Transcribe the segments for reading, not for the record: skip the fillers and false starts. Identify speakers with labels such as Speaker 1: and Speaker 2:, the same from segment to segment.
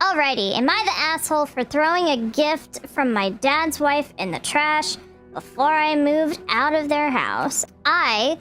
Speaker 1: Alrighty, am I the asshole for throwing a gift from my dad's wife in the trash before I moved out of their house? I,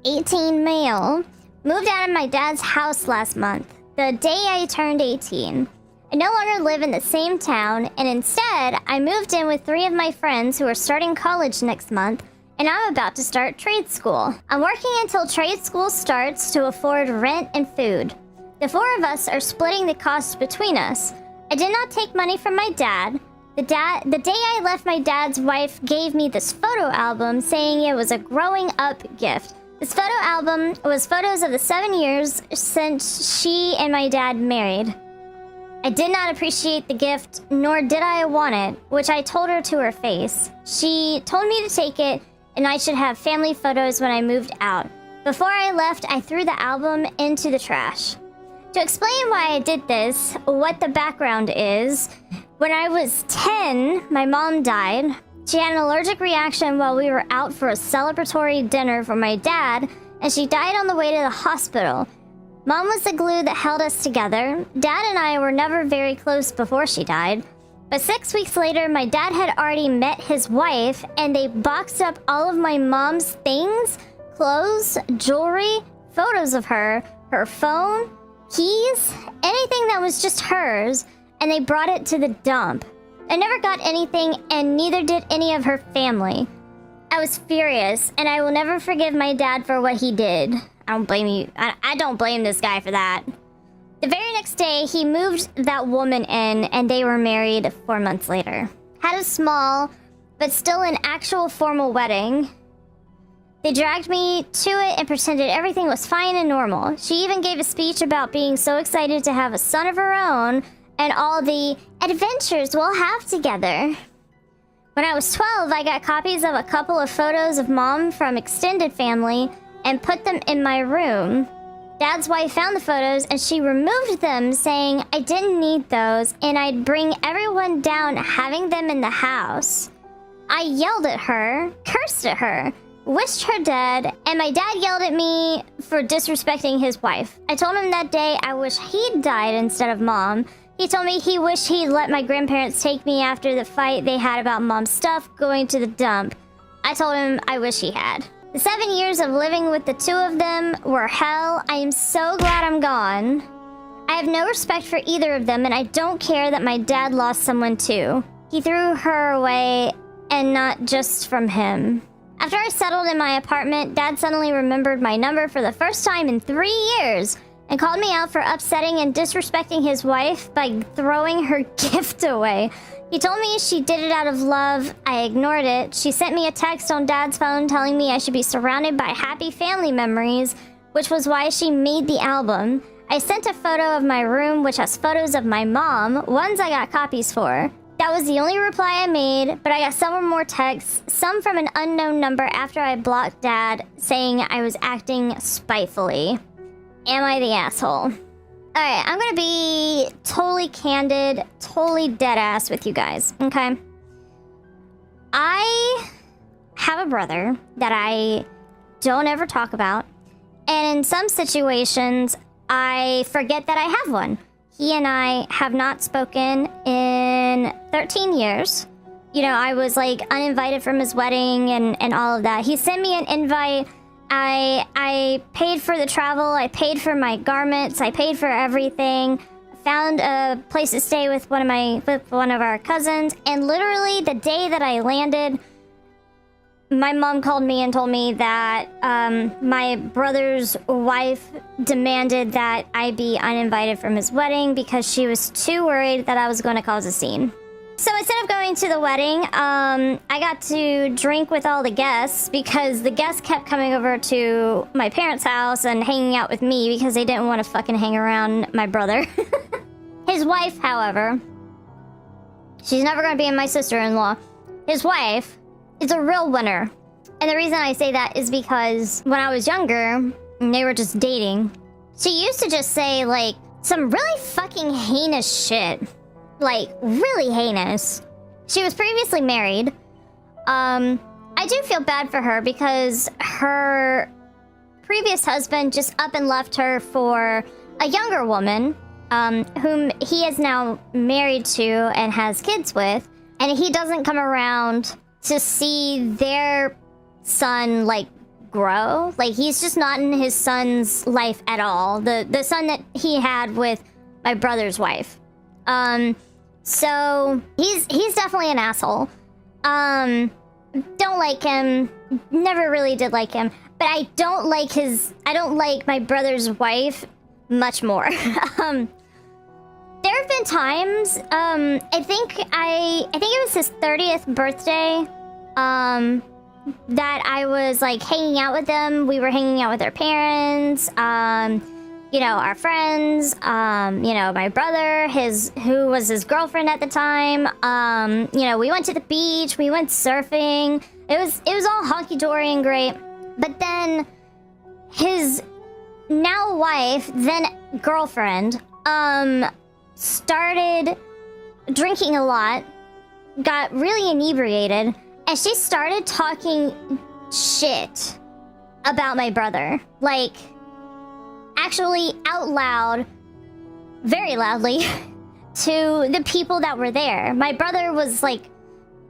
Speaker 1: 18 male, moved out of my dad's house last month, the day I turned 18. I no longer live in the same town, and instead, I moved in with 3 of my friends who are starting college next month, and I'm about to start trade school. I'm working until trade school starts to afford rent and food. The 4 of us are splitting the costs between us. I did not take money from my dad. The day I left, my dad's wife gave me this photo album saying it was a growing up gift. This photo album was photos of the 7 years since she and my dad married. I did not appreciate the gift, nor did I want it, which I told her to her face. She told me to take it, and I should have family photos when I moved out. Before I left, I threw the album into the trash. To explain why I did this, what the background is, when I was 10, my mom died. She had an allergic reaction while we were out for a celebratory dinner for my dad, and she died on the way to the hospital. Mom was the glue that held us together. Dad and I were never very close before she died. But 6 weeks later, my dad had already met his wife, and they boxed up all of my mom's things, clothes, jewelry, photos of her, her phone, keys, anything that was just hers, and they brought it to the dump. I never got anything, and neither did any of her family. I was furious, and I will never forgive my dad for what he did. I don't blame you. I don't blame this guy for that. The very next day, he moved that woman in, and they were married 4 months later. Had a small, but still an actual formal wedding. They dragged me to it and pretended everything was fine and normal. She even gave a speech about being so excited to have a son of her own and all the adventures we'll have together. When I was 12, I got copies of a couple of photos of mom from extended family and put them in my room. Dad's wife found the photos and she removed them, saying I didn't need those and I'd bring everyone down having them in the house. I yelled at her, cursed at her, wished her dead, and my dad yelled at me for disrespecting his wife. I told him that day I wish he'd died instead of mom. He told me he wished he'd let my grandparents take me after the fight they had about mom's stuff going to the dump. I told him I wish he had. The 7 years of living with the 2 of them were hell. I am so glad I'm gone. I have no respect for either of them, and I don't care that my dad lost someone too. He threw her away, and not just from him. After I settled in my apartment, Dad suddenly remembered my number for the first time in 3 years and called me out for upsetting and disrespecting his wife by throwing her gift away. He told me she did it out of love. I ignored it. She sent me a text on Dad's phone telling me I should be surrounded by happy family memories, which was why she made the album. I sent a photo of my room, which has photos of my mom, ones I got copies for. That was the only reply I made, but I got several more texts, some from an unknown number after I blocked Dad, saying I was acting spitefully. Am I the asshole? Alright, I'm gonna be totally candid, totally deadass with you guys, okay? I have a brother that I don't ever talk about, and in some situations, I forget that I have one. He and I have not spoken in 13 years. You know, I was like uninvited from his wedding and all of that. He sent me an invite. I paid for the travel. I paid for my garments. I paid for everything. Found a place to stay with one of our cousins. And literally the day that I landed, my mom called me and told me that my brother's wife demanded that I be uninvited from his wedding because she was too worried that I was going to cause a scene. So instead of going to the wedding, I got to drink with all the guests because the guests kept coming over to my parents' house and hanging out with me because they didn't want to fucking hang around my brother. His wife, however, she's never going to be my sister-in-law. His wife is a real winner. And the reason I say that is because when I was younger, and they were just dating, she used to just say, like, some really fucking heinous shit. Like, really heinous. She was previously married. I do feel bad for her because her previous husband just up and left her for a younger woman whom he is now married to and has kids with, and he doesn't come around to see their son, like, grow. Like, he's just not in his son's life at all. The son that he had with my brother's wife. So he's definitely an asshole. Don't like him. Never really did like him. But I don't like my brother's wife much more. There have been times, I think it was his 30th birthday, that I was, like, hanging out with them. We were hanging out with their parents, you know, our friends, you know, my brother, who was his girlfriend at the time. You know, we went to the beach, we went surfing. It was all hunky-dory and great. But then his now wife, then girlfriend, started drinking a lot, got really inebriated, and she started talking shit about my brother. Like, actually out loud, very loudly, to the people that were there. My brother was, like,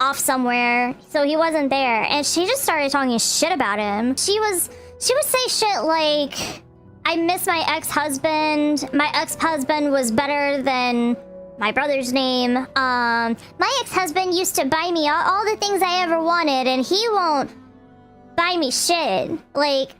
Speaker 1: off somewhere, so he wasn't there, and she just started talking shit about him. She would say shit like, I miss my ex-husband. My ex-husband was better than my brother's name. My ex-husband used to buy me all the things I ever wanted, and he won't buy me shit. Like,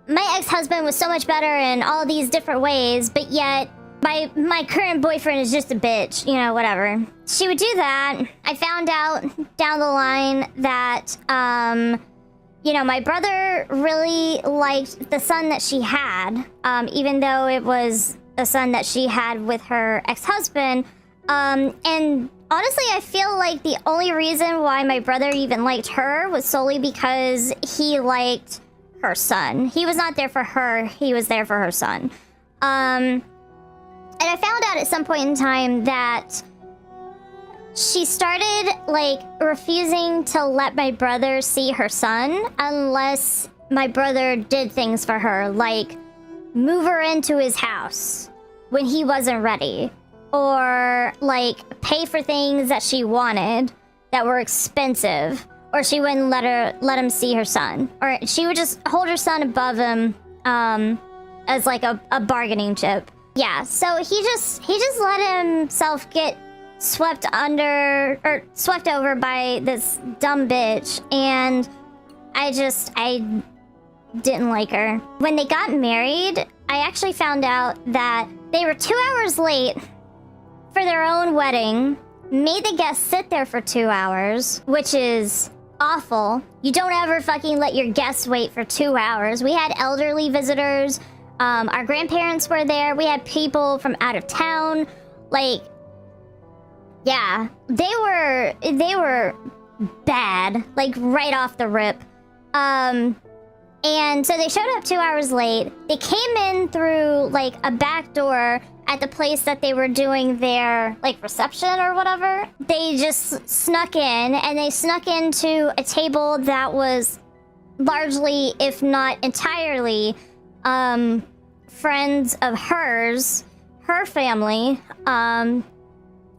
Speaker 1: my ex-husband was so much better in all these different ways, but yet my current boyfriend is just a bitch. You know, whatever. She would do that. I found out down the line that, you know, my brother really liked the son that she had, even though it was a son that she had with her ex-husband. And honestly, I feel like the only reason why my brother even liked her was solely because he liked her son. He was not there for her, he was there for her son. And I found out at some point in time that she started, like, refusing to let my brother see her son unless my brother did things for her, like move her into his house when he wasn't ready, or, like, pay for things that she wanted that were expensive, or she wouldn't let him see her son, or she would just hold her son above him as, like, a bargaining chip. Yeah, so he just let himself get swept over by this dumb bitch, and I didn't like her. When they got married, I actually found out that they were 2 hours late for their own wedding, made the guests sit there for 2 hours, which is awful. You don't ever fucking let your guests wait for 2 hours. We had elderly visitors, our grandparents were there, we had people from out of town, like, yeah, they were bad, like, right off the rip. And so they showed up 2 hours late. They came in through, like, a back door at the place that they were doing their, like, reception or whatever. They just snuck in, and they snuck into a table that was largely, if not entirely, friends of hers, her family,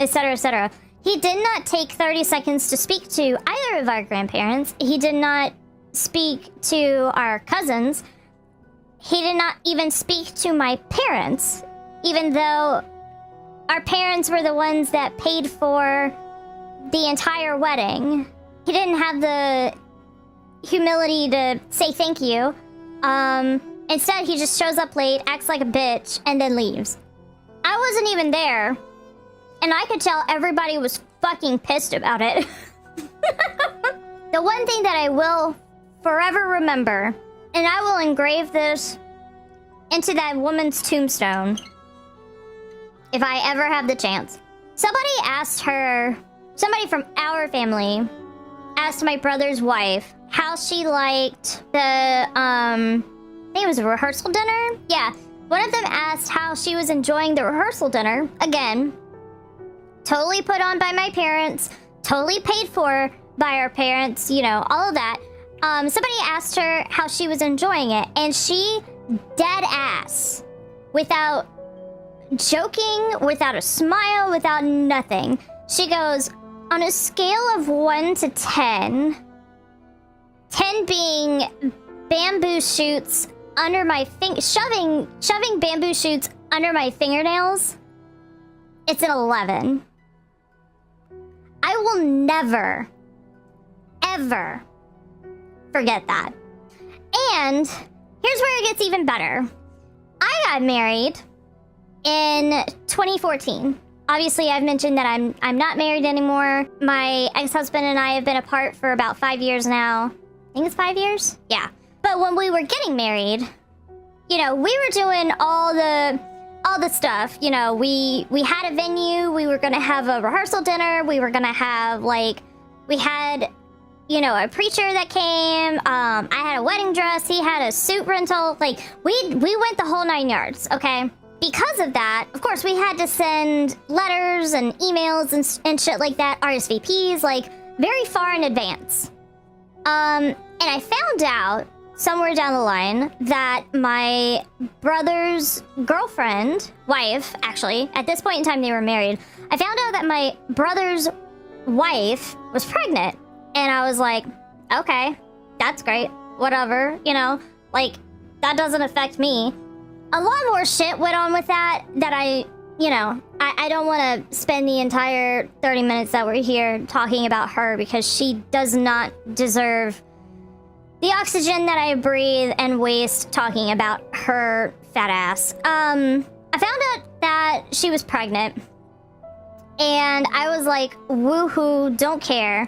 Speaker 1: etc., etc. He did not take 30 seconds to speak to either of our grandparents. He did not speak to our cousins. He did not even speak to my parents, even though our parents were the ones that paid for the entire wedding. He didn't have the humility to say thank you. Instead, he just shows up late, acts like a bitch, and then leaves. I wasn't even there, and I could tell everybody was fucking pissed about it. The one thing that I will forever remember, and I will engrave this into that woman's tombstone if I ever have the chance. Somebody from our family asked my brother's wife how she liked the, I think it was a rehearsal dinner? Yeah, one of them asked how she was enjoying the rehearsal dinner. Again, totally put on by my parents, totally paid for by our parents, you know, all of that. Somebody asked her how she was enjoying it, and she, dead ass, without joking, without a smile, without nothing. She goes, on a scale of 1 to 10, 10 being bamboo shoots under my shoving bamboo shoots under my fingernails, it's an 11. I will never, ever forget that. And here's where it gets even better. I got married in 2014. Obviously, I've mentioned that I'm not married anymore. My ex-husband and I have been apart for about 5 years now. I think it's 5 years? Yeah. But when we were getting married, you know, we were doing all the stuff. You know, we had a venue. We were gonna have a rehearsal dinner. We were gonna have, like, we had, you know, a preacher that came. I had a wedding dress. He had a suit rental. Like, we went the whole 9 yards, okay? Because of that, of course, we had to send letters and emails and shit like that, RSVPs, like, very far in advance. And I found out somewhere down the line that my brother's girlfriend, wife, actually, at this point in time they were married. I found out that my brother's wife was pregnant. And I was like, okay, that's great, whatever, you know, like, that doesn't affect me. A lot more shit went on with that I don't want to spend the entire 30 minutes that we're here talking about her, because she does not deserve the oxygen that I breathe and waste talking about her fat ass. I found out that she was pregnant, and I was like, woohoo, don't care.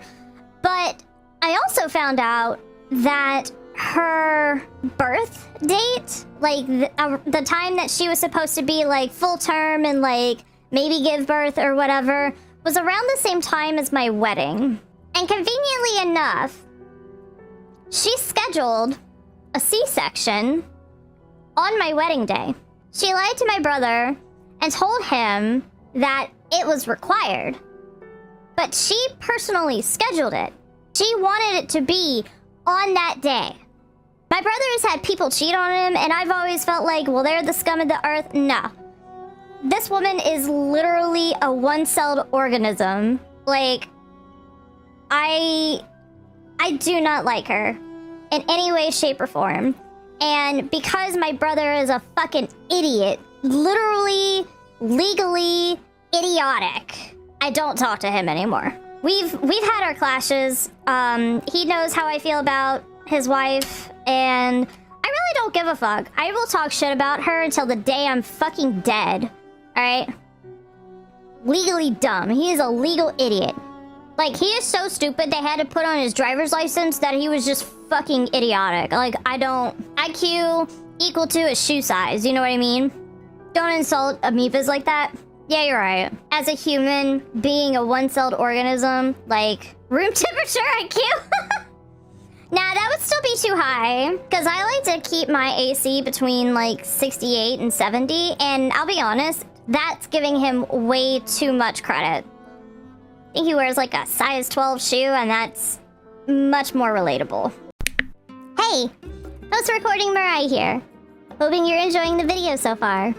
Speaker 1: But I also found out that her birth date, like the time that she was supposed to be like full term and like maybe give birth or whatever, was around the same time as my wedding. And conveniently enough, she scheduled a C-section on my wedding day. She lied to my brother and told him that it was required, but she personally scheduled it. She wanted it to be on that day. My brother has had people cheat on him, and I've always felt like, well, they're the scum of the earth. No. This woman is literally a one-celled organism. Like, I do not like her in any way, shape, or form. And because my brother is a fucking idiot, literally, legally idiotic, I don't talk to him anymore. We've had our clashes. He knows how I feel about his wife, and I really don't give a fuck. I will talk shit about her until the day I'm fucking dead. Alright? Legally dumb. He is a legal idiot. Like, he is so stupid they had to put on his driver's license that he was just fucking idiotic. Like, IQ equal to a shoe size, you know what I mean? Don't insult amoebas like that. Yeah, you're right. As a human, being a one-celled organism, like, room temperature IQ? Nah, that would still be too high, because I like to keep my AC between, like, 68 and 70, and I'll be honest, that's giving him way too much credit. I think he wears, like, a size 12 shoe, and that's much more relatable. Hey, post-recording Mariah here. Hoping you're enjoying the video so far.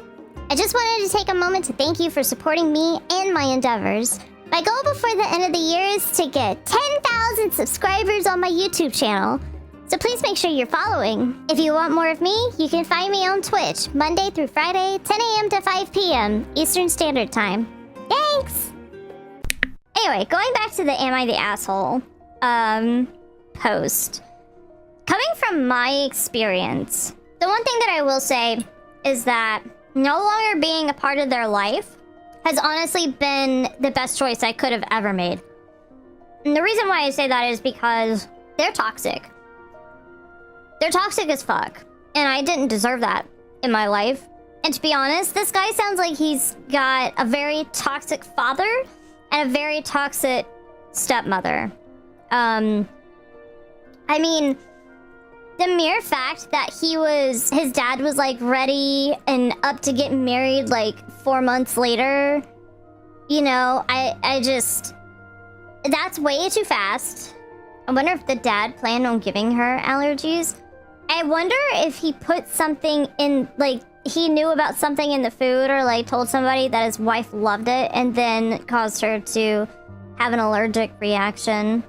Speaker 1: I just wanted to take a moment to thank you for supporting me and my endeavors. My goal before the end of the year is to get 10,000 subscribers on my YouTube channel. So please make sure you're following. If you want more of me, you can find me on Twitch, Monday through Friday, 10 a.m. to 5 p.m. Eastern Standard Time. Thanks! Anyway, going back to the Am I the Asshole post. Coming from my experience, the one thing that I will say is that no longer being a part of their life has honestly been the best choice I could have ever made. And the reason why I say that is because they're toxic. They're toxic as fuck. And I didn't deserve that in my life. And to be honest, this guy sounds like he's got a very toxic father and a very toxic stepmother. I mean, the mere fact that his dad was like ready and up to get married like 4 months later, you know, I just, that's way too fast. I wonder if the dad planned on giving her allergies. I wonder if he put something in like he knew about something in the food or like told somebody that his wife loved it and then caused her to have an allergic reaction.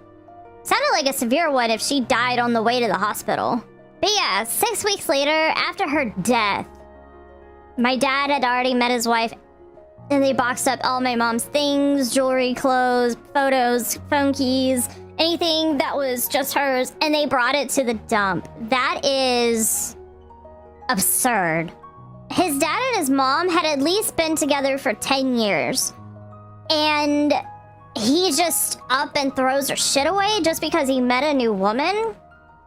Speaker 1: Sounded like a severe one if she died on the way to the hospital. But yeah, 6 weeks later, after her death, my dad had already met his wife and they boxed up all my mom's things, jewelry, clothes, photos, phone keys, anything that was just hers, and they brought it to the dump. That is absurd. His dad and his mom had at least been together for 10 years. And he just up and throws her shit away just because he met a new woman?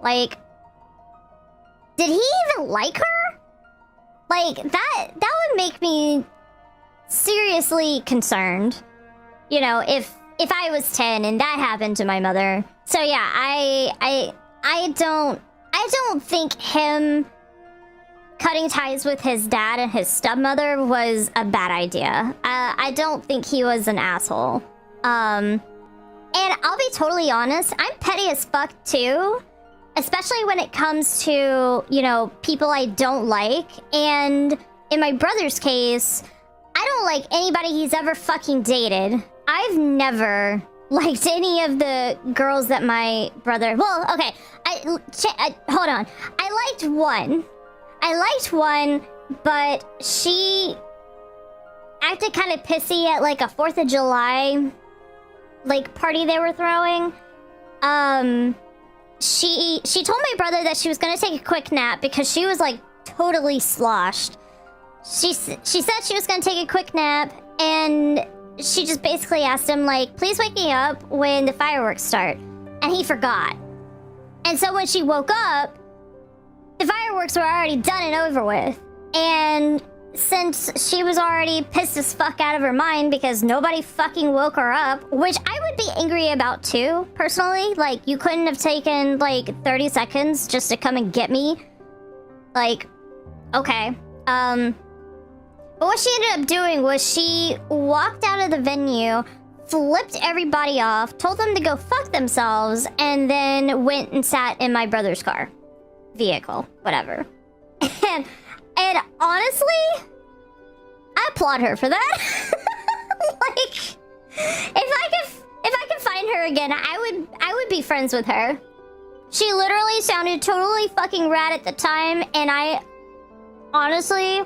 Speaker 1: Like, did he even like her? Like, that would make me seriously concerned. You know, if I was 10 and that happened to my mother. So yeah, I don't think him cutting ties with his dad and his stepmother was a bad idea. I don't think he was an asshole. And I'll be totally honest, I'm petty as fuck too. Especially when it comes to, you know, people I don't like. And in my brother's case, I don't like anybody he's ever fucking dated. I've never liked any of the girls that my brother... Well, okay, hold on. I liked one, but she acted kind of pissy at like a 4th of July like party they were throwing. She told my brother that she was gonna take a quick nap because she was like totally sloshed. She said she was gonna take a quick nap, and she just basically asked him like, please wake me up when the fireworks start. And he forgot. And so when she woke up, the fireworks were already done and over with. And since she was already pissed as fuck out of her mind because nobody fucking woke her up, which I would be angry about too, personally. Like, you couldn't have taken like 30 seconds just to come and get me. Like, okay. But what she ended up doing was she walked out of the venue, flipped everybody off, told them to go fuck themselves, and then went and sat in my brother's car. Vehicle, whatever. And honestly, I applaud her for that. Like, if I could find her again, I would be friends with her. She literally sounded totally fucking rad at the time, and I honestly,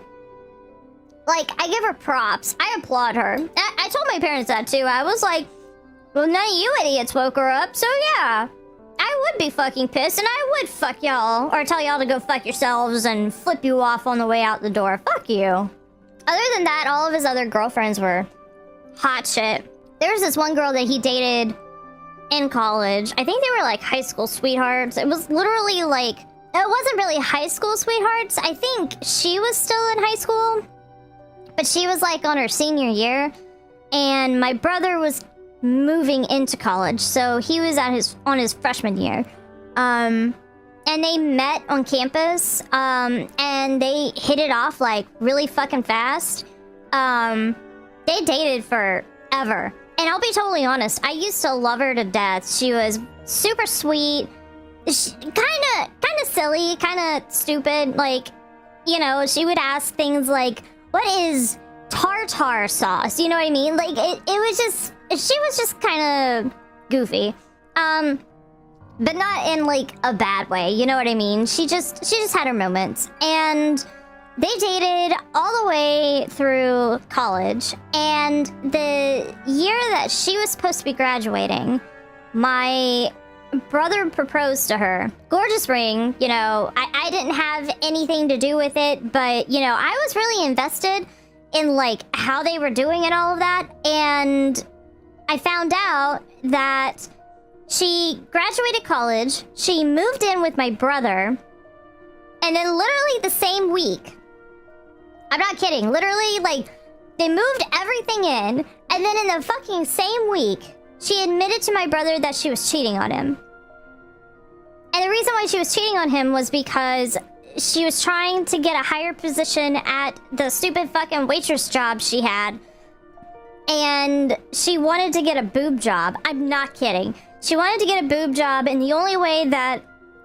Speaker 1: like, I give her props. I applaud her. I told my parents that too. I was like, well, none of you idiots woke her up, so yeah. I would be fucking pissed, and I would fuck y'all, or tell y'all to go fuck yourselves and flip you off on the way out the door. Fuck you. Other than that, all of his other girlfriends were hot shit. There was this one girl that he dated in college. I think they were like high school sweethearts. It was literally like, it wasn't really high school sweethearts. I think she was still in high school, but she was like on her senior year, and my brother was moving into college, so he was on his freshman year. And they met on campus, and they hit it off like really fucking fast. They dated forever, and I'll be totally honest, I used to love her to death. She was super sweet, kind of silly, kind of stupid. Like, you know, she would ask things like, what is tartar sauce? You know what I mean? Like, it was just, she was just kind of goofy. But not in like a bad way, you know what I mean? She just had her moments. And they dated all the way through college. And the year that she was supposed to be graduating, my brother proposed to her. Gorgeous ring, you know, I didn't have anything to do with it, but, you know, I was really invested in like how they were doing and all of that. And I found out that she graduated college, she moved in with my brother, and then literally the same week, I'm not kidding, literally, like, they moved everything in, and then in the fucking same week, she admitted to my brother that she was cheating on him. And the reason why she was cheating on him was because she was trying to get a higher position at the stupid fucking waitress job she had. And she wanted to get a boob job. I'm not kidding. She wanted to get a boob job, and the only way that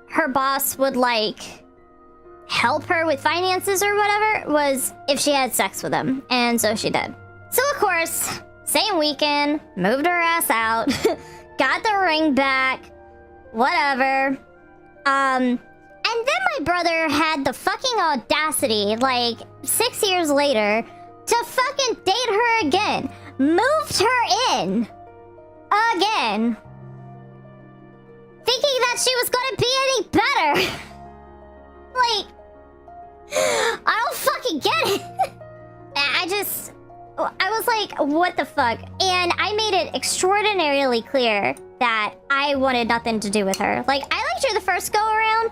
Speaker 1: her boss would, like, help her with finances or whatever was if she had sex with him. And so she did. So of course, same weekend, moved her ass out, got the ring back, whatever. And then my brother had the fucking audacity, like 6 years later, to fucking date her again. Moved her in. Again. Thinking that she was gonna be any better. Like, I don't fucking get it. I was like, what the fuck? And I made it extraordinarily clear that I wanted nothing to do with her. Like, I liked her the first go around,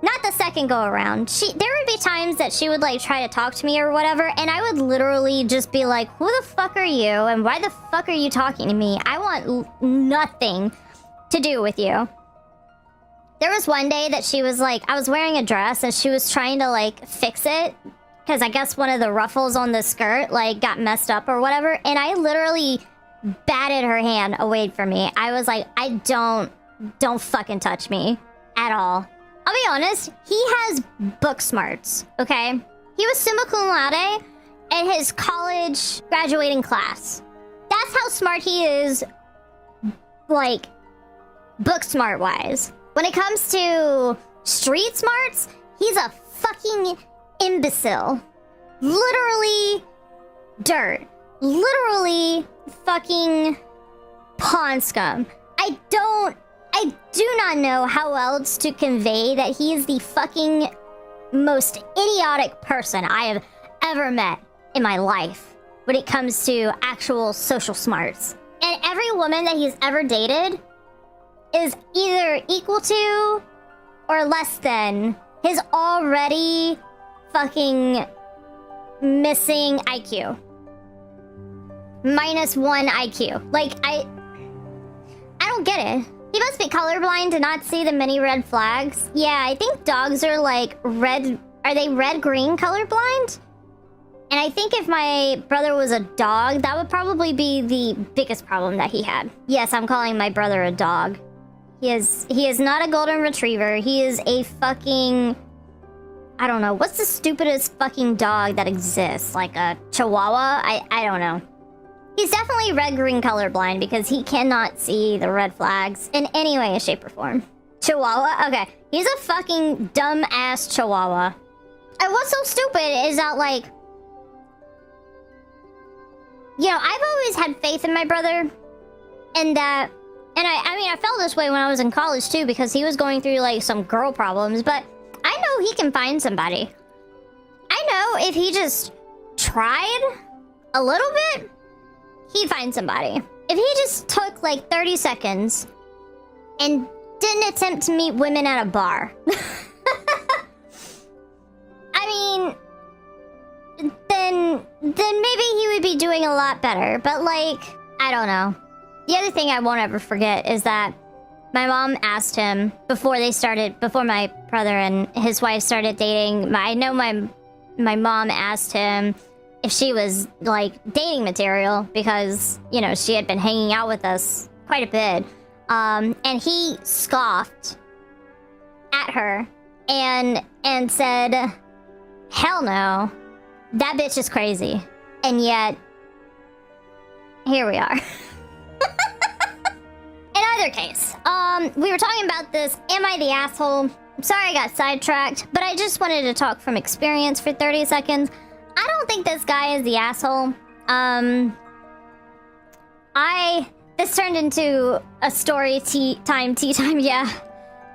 Speaker 1: not the second go around. There would be times that she would like try to talk to me or whatever, and I would literally just be like, who the fuck are you? And why the fuck are you talking to me? I want nothing to do with you. There was one day that she was like, I was wearing a dress and she was trying to like fix it because I guess one of the ruffles on the skirt like got messed up or whatever. And I literally batted her hand away from me. I was like, don't fucking touch me at all. I'll be honest, he has book smarts, okay? He was summa cum laude in his college graduating class. That's how smart he is, like, book smart wise. When it comes to street smarts, he's a fucking imbecile. Literally dirt. Literally fucking pond scum. I do not know how else to convey that he is the fucking most idiotic person I have ever met in my life when it comes to actual social smarts. And every woman that he's ever dated is either equal to or less than his already fucking missing IQ. -1 IQ. Like, I don't get it. He must be colorblind to not see the many red flags. Yeah, I think dogs are like red. Are they red-green colorblind? And I think if my brother was a dog, that would probably be the biggest problem that he had. Yes, I'm calling my brother a dog. He is not a golden retriever. He is a fucking, I don't know. What's the stupidest fucking dog that exists? Like a chihuahua? I don't know. He's definitely red-green colorblind because he cannot see the red flags in any way, shape, or form. Chihuahua? Okay. He's a fucking dumb-ass chihuahua. And what's so stupid is that, like, you know, I've always had faith in my brother. And that, and I mean, I felt this way when I was in college, too, because he was going through, like, some girl problems. But I know he can find somebody. I know if he just tried a little bit, he'd find somebody. If he just took like 30 seconds and didn't attempt to meet women at a bar. I mean, then maybe he would be doing a lot better. But like, I don't know. The other thing I won't ever forget is that my mom asked him before my brother and his wife started dating. I know my mom asked him if she was like dating material because, you know, she had been hanging out with us quite a bit. And he scoffed at her and said, hell no, that bitch is crazy. And yet, here we are. In either case, we were talking about this, am I the asshole? I'm sorry I got sidetracked, but I just wanted to talk from experience for 30 seconds. I don't think this guy is the asshole. This turned into a story tea time, yeah.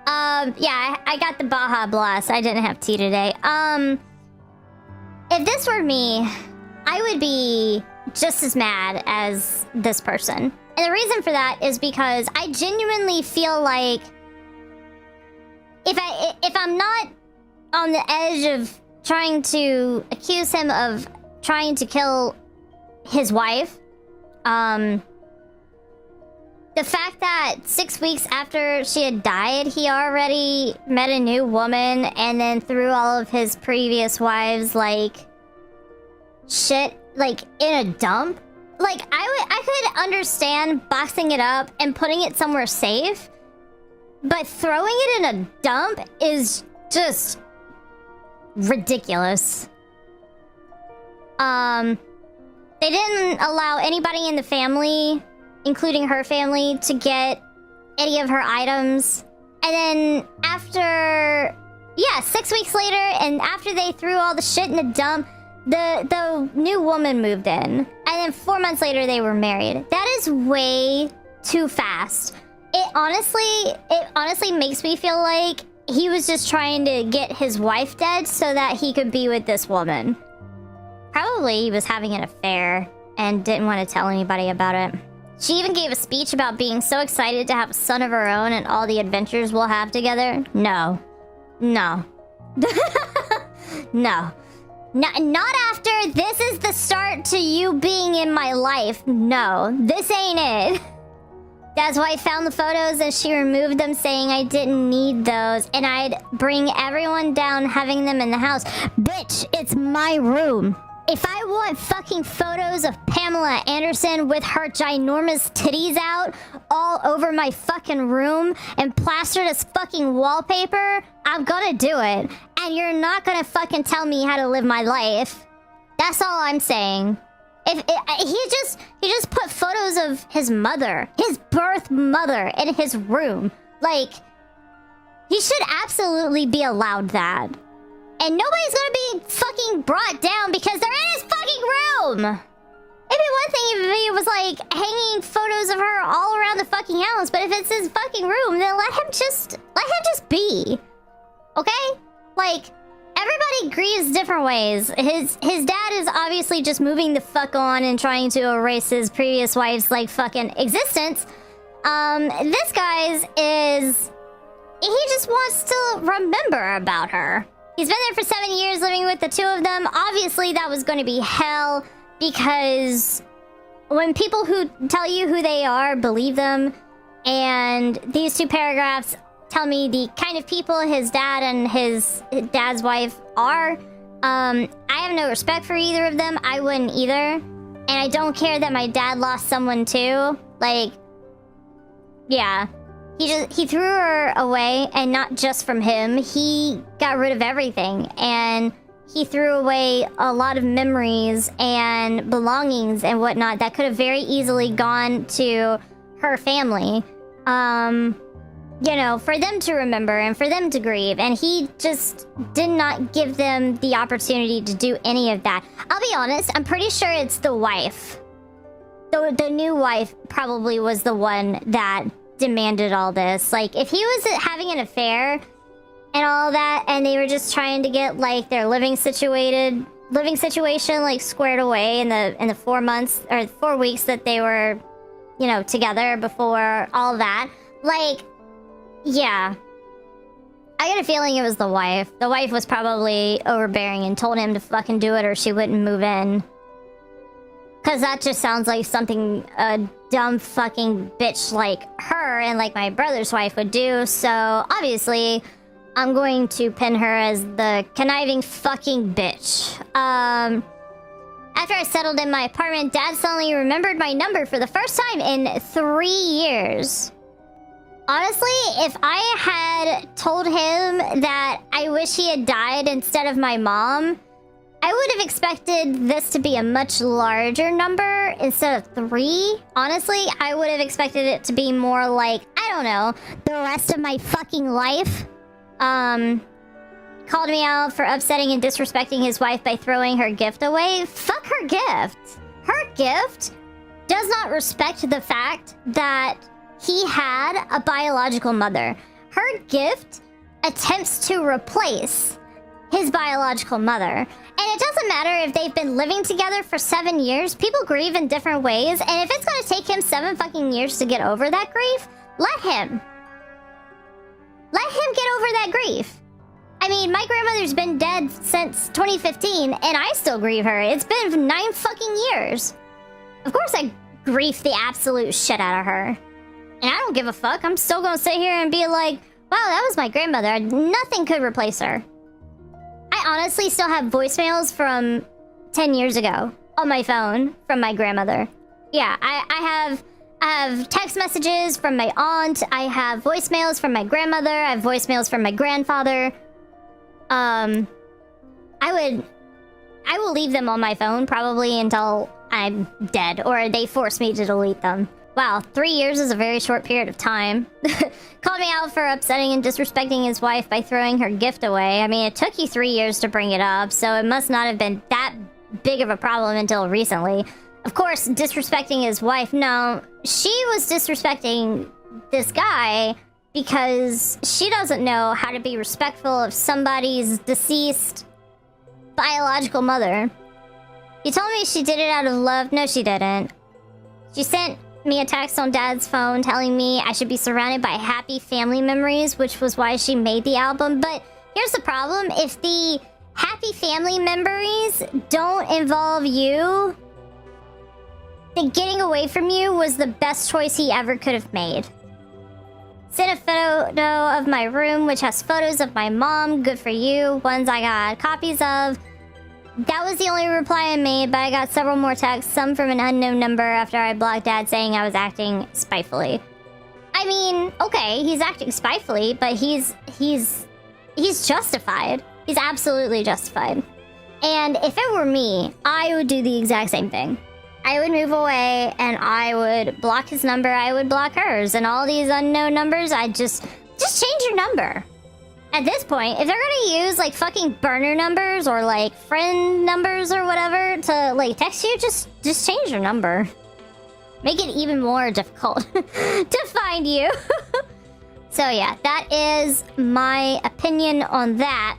Speaker 1: Yeah, I got the Baja Blast. I didn't have tea today. If this were me, I would be just as mad as this person. And the reason for that is because I genuinely feel like if I'm not on the edge of trying to accuse him of trying to kill his wife, the fact that 6 weeks after she had died, he already met a new woman and then threw all of his previous wives, like, shit, like, in a dump. Like, I could understand boxing it up and putting it somewhere safe, but throwing it in a dump is just ridiculous. They didn't allow anybody in the family, including her family, to get any of her items. And then after, 6 weeks later, and after they threw all the shit in the dump, the new woman moved in. And then 4 months later, they were married. That is way too fast. It honestly makes me feel like he was just trying to get his wife dead so that he could be with this woman. Probably he was having an affair and didn't want to tell anybody about it. She even gave a speech about being so excited to have a son of her own and all the adventures we'll have together. No. No. No. Not after this is the start to you being in my life. No, this ain't it. Dad's wife found the photos and she removed them, saying I didn't need those and I'd bring everyone down having them in the house. Bitch, it's my room. If I want fucking photos of Pamela Anderson with her ginormous titties out all over my fucking room and plastered as fucking wallpaper, I'm gonna do it. And you're not gonna fucking tell me how to live my life. That's all I'm saying. He just put photos of his mother, his birth mother, in his room. Like, he should absolutely be allowed that. And nobody's gonna be fucking brought down because they're in his fucking room! It'd be one thing if he was, like, hanging photos of her all around the fucking house, but if it's his fucking room, then let him just be. Okay? Like, everybody grieves different ways. His dad is obviously just moving the fuck on and trying to erase his previous wife's, like, fucking existence. This guy's is... he just wants to remember about her. He's been there for 7 years living with the two of them. Obviously, that was going to be hell because when people who tell you who they are, believe them. And these two paragraphs tell me the kind of people his dad and his dad's wife are. I have no respect for either of them. I wouldn't either. And I don't care that my dad lost someone too. Like, yeah. He threw her away, and not just from him. He got rid of everything, and he threw away a lot of memories and belongings and whatnot that could have very easily gone to her family. You know, for them to remember and for them to grieve, and he just did not give them the opportunity to do any of that. I'll be honest, I'm pretty sure it's the wife. The new wife probably was the one that demanded all this. Like, if he was having an affair and all that, and they were just trying to get, like, their living situation, like, squared away in the 4 months or 4 weeks that they were, you know, together before all that, like, yeah, I get a feeling it was the wife. The wife was probably overbearing and told him to fucking do it or she wouldn't move in. Because that just sounds like something a dumb fucking bitch like her and like my brother's wife would do. So, obviously, I'm going to pin her as the conniving fucking bitch. After I settled in my apartment, Dad suddenly remembered my number for the first time in 3 years. Honestly, if I had told him that I wish he had died instead of my mom, I would have expected this to be a much larger number instead of 3. Honestly, I would have expected it to be more like, I don't know, the rest of my fucking life. Called me out for upsetting and disrespecting his wife by throwing her gift away. Fuck her gift. Her gift does not respect the fact that he had a biological mother. Her gift attempts to replace his biological mother. And it doesn't matter if they've been living together for 7 years. People grieve in different ways. And if it's gonna take him 7 fucking years to get over that grief, let him. Let him get over that grief. I mean, my grandmother's been dead since 2015, and I still grieve her. It's been 9 fucking years. Of course I grief the absolute shit out of her. And I don't give a fuck. I'm still gonna sit here and be like, wow, that was my grandmother. Nothing could replace her. I honestly still have voicemails from 10 years ago on my phone from my grandmother. Yeah, I have text messages from my aunt. I have voicemails from my grandmother. I have voicemails from my grandfather. I will leave them on my phone probably until I'm dead or they force me to delete them. Wow, 3 years is a very short period of time. Called me out for upsetting and disrespecting his wife by throwing her gift away. I mean, it took you 3 years to bring it up, so it must not have been that big of a problem until recently. Of course, disrespecting his wife, no. She was disrespecting this guy because she doesn't know how to be respectful of somebody's deceased biological mother. You told me she did it out of love. No, she didn't. She sent me a text on Dad's phone telling me I should be surrounded by happy family memories, which was why she made the album. But here's the problem. If the happy family memories don't involve you, then getting away from you was the best choice he ever could have made. Sent a photo of my room, which has photos of my mom. Good for you. Ones I got copies of. That was the only reply I made, but I got several more texts, some from an unknown number after I blocked Dad saying I was acting spitefully. I mean, okay, he's acting spitefully, but he's justified. He's absolutely justified. And if it were me, I would do the exact same thing. I would move away and I would block his number, I would block hers, and all these unknown numbers, I'd just change your number. At this point, if they're gonna use like fucking burner numbers or like friend numbers or whatever to like text you, just change your number. Make it even more difficult to find you. So yeah, that is my opinion on that.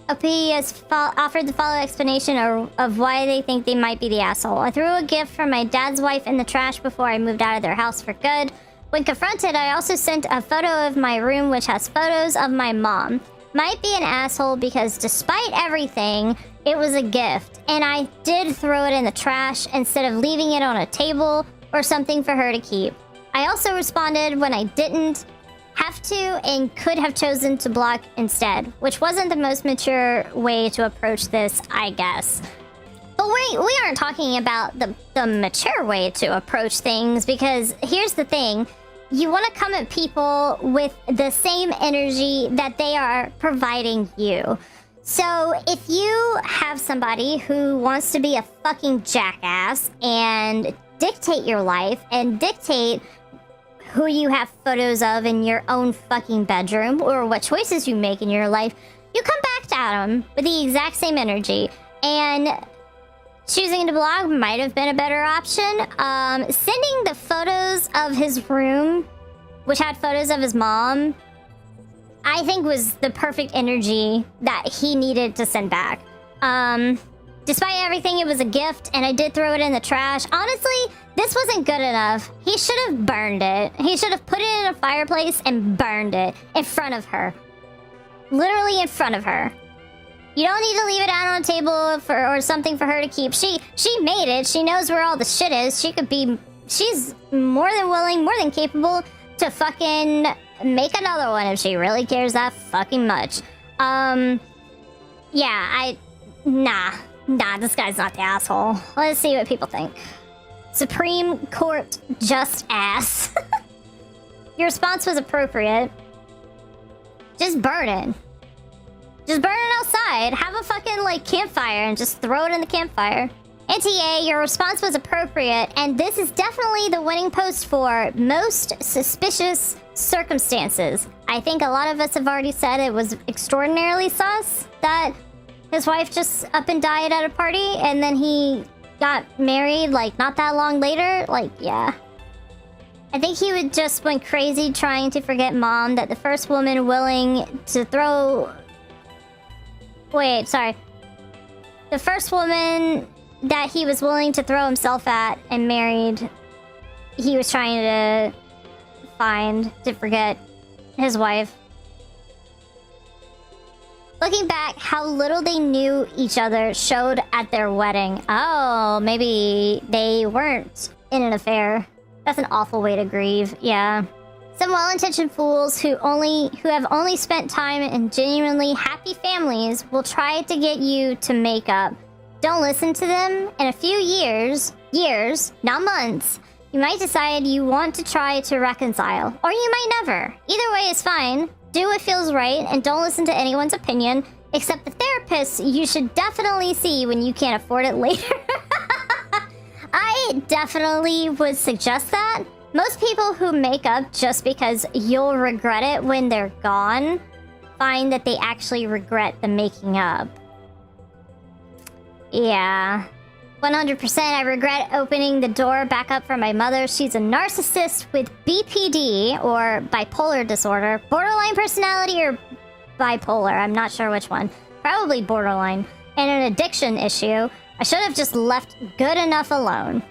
Speaker 1: OP has offered the following explanation of why they think they might be the asshole. I threw a gift from my dad's wife in the trash before I moved out of their house for good. When confronted, I also sent a photo of my room which has photos of my mom. Might be an asshole because despite everything, it was a gift. And I did throw it in the trash instead of leaving it on a table or something for her to keep. I also responded when I didn't have to and could have chosen to block instead, which wasn't the most mature way to approach this, I guess. But we aren't talking about the mature way to approach things, because here's the thing. You want to come at people with the same energy that they are providing you. So if you have somebody who wants to be a fucking jackass and dictate your life and dictate who you have photos of in your own fucking bedroom or what choices you make in your life, you come back at them with the exact same energy. And choosing to block might have been a better option. Sending the photos of his room, which had photos of his mom, I think was the perfect energy that he needed to send back. Despite everything, it was a gift, and I did throw it in the trash. Honestly, this wasn't good enough. He should have burned it. He should have put it in a fireplace and burned it in front of her. Literally in front of her. You don't need to leave it out on a table or something for her to keep. She made it. She knows where all the shit is. She's more than willing, more than capable to fucking make another one if she really cares that fucking much. Yeah, Nah, this guy's not the asshole. Let's see what people think. Supreme Court just ass. Your response was appropriate. Just burn it. Just burn it outside. Have a fucking, like, campfire and just throw it in the campfire. NTA, your response was appropriate, and this is definitely the winning post for most suspicious circumstances. I think a lot of us have already said it was extraordinarily sus that his wife just up and died at a party, and then he got married, like, not that long later. Like, yeah. I think he would just went crazy trying to forget Mom, that the first woman willing to throw... Wait, sorry. The first woman that he was willing to throw himself at and married, he was trying to find to forget his wife. Looking back, how little they knew each other showed at their wedding. Oh, maybe they weren't in an affair. That's an awful way to grieve, yeah. Some well-intentioned fools who have only spent time in genuinely happy families will try to get you to make up. Don't listen to them. In a few years, not months, you might decide you want to try to reconcile. Or you might never. Either way is fine. Do what feels right and don't listen to anyone's opinion. Except the therapist you should definitely see when you can't afford it later. I definitely would suggest that. Most people who make up just because you'll regret it when they're gone find that they actually regret the making up. Yeah. 100% I regret opening the door back up for my mother. She's a narcissist with BPD, or bipolar disorder. Borderline personality or bipolar. I'm not sure which one. Probably borderline. And an addiction issue. I should have just left good enough alone.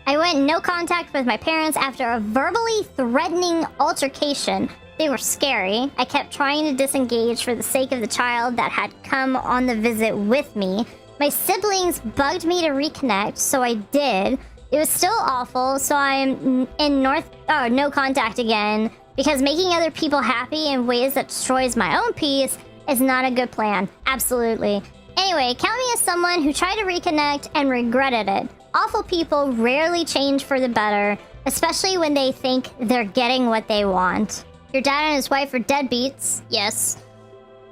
Speaker 1: I went no contact with my parents after a verbally threatening altercation. They were scary. I kept trying to disengage for the sake of the child that had come on the visit with me. My siblings bugged me to reconnect, so I did. It was still awful, so I'm in no contact again, because making other people happy in ways that destroys my own peace is not a good plan. Absolutely. Anyway, count me as someone who tried to reconnect and regretted it. Awful people rarely change for the better, especially when they think they're getting what they want. Your dad and his wife are deadbeats, yes,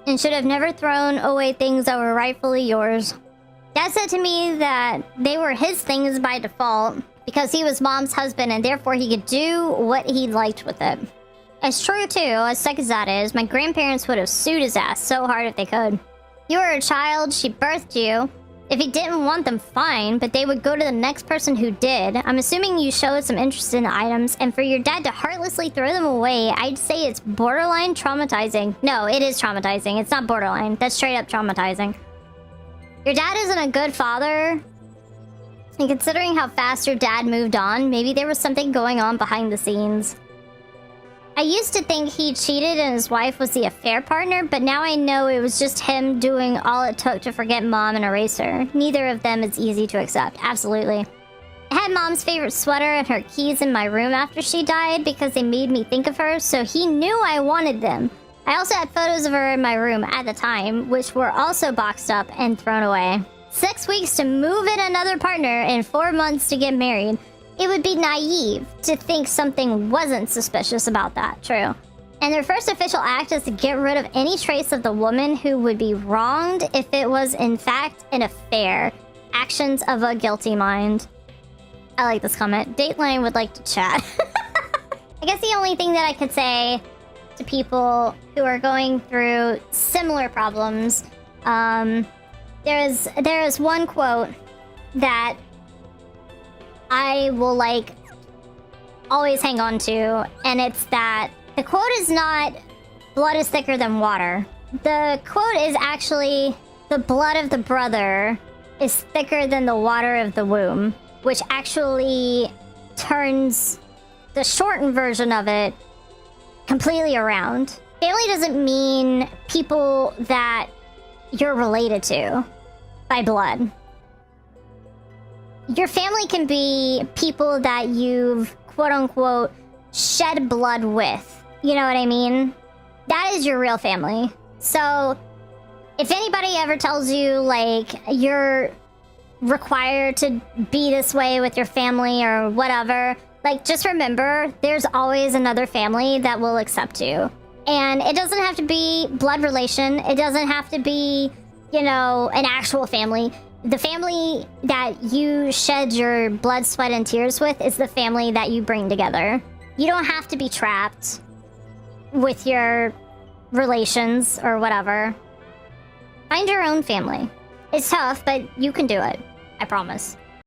Speaker 1: and should have never thrown away things that were rightfully yours. Dad said to me that they were his things by default because he was mom's husband and therefore he could do what he liked with it. It's true too, as sick as that is, my grandparents would have sued his ass so hard if they could. You were a child, she birthed you. If he didn't want them, fine, but they would go to the next person who did. I'm assuming you showed some interest in the items, and for your dad to heartlessly throw them away, I'd say it's borderline traumatizing. No, it is traumatizing. It's not borderline. That's straight up traumatizing. Your dad isn't a good father. And considering how fast your dad moved on, maybe there was something going on behind the scenes. I used to think he cheated and his wife was the affair partner, but now I know it was just him doing all it took to forget mom and erase her. Neither of them is easy to accept. Absolutely. I had mom's favorite sweater and her keys in my room after she died because they made me think of her, so he knew I wanted them. I also had photos of her in my room at the time, which were also boxed up and thrown away. 6 weeks to move in another partner and 4 months to get married. It would be naive to think something wasn't suspicious about that. True. And their first official act is to get rid of any trace of the woman who would be wronged if it was in fact an affair. Actions of a guilty mind. I like this comment. Dateline would like to chat. I guess the only thing that I could say to people who are going through similar problems, there is one quote that I will always hang on to, and it's that the quote is not blood is thicker than water. The quote is actually the blood of the brother is thicker than the water of the womb, which actually turns the shortened version of it completely around. Family doesn't mean people that you're related to by blood. Your family can be people that you've, quote-unquote, shed blood with. You know what I mean? That is your real family. So, if anybody ever tells you, you're required to be this way with your family or whatever, just remember, there's always another family that will accept you. And it doesn't have to be blood relation. It doesn't have to be, an actual family. The family that you shed your blood, sweat, and tears with is the family that you bring together. You don't have to be trapped with your relations or whatever. Find your own family. It's tough, but you can do it. I promise.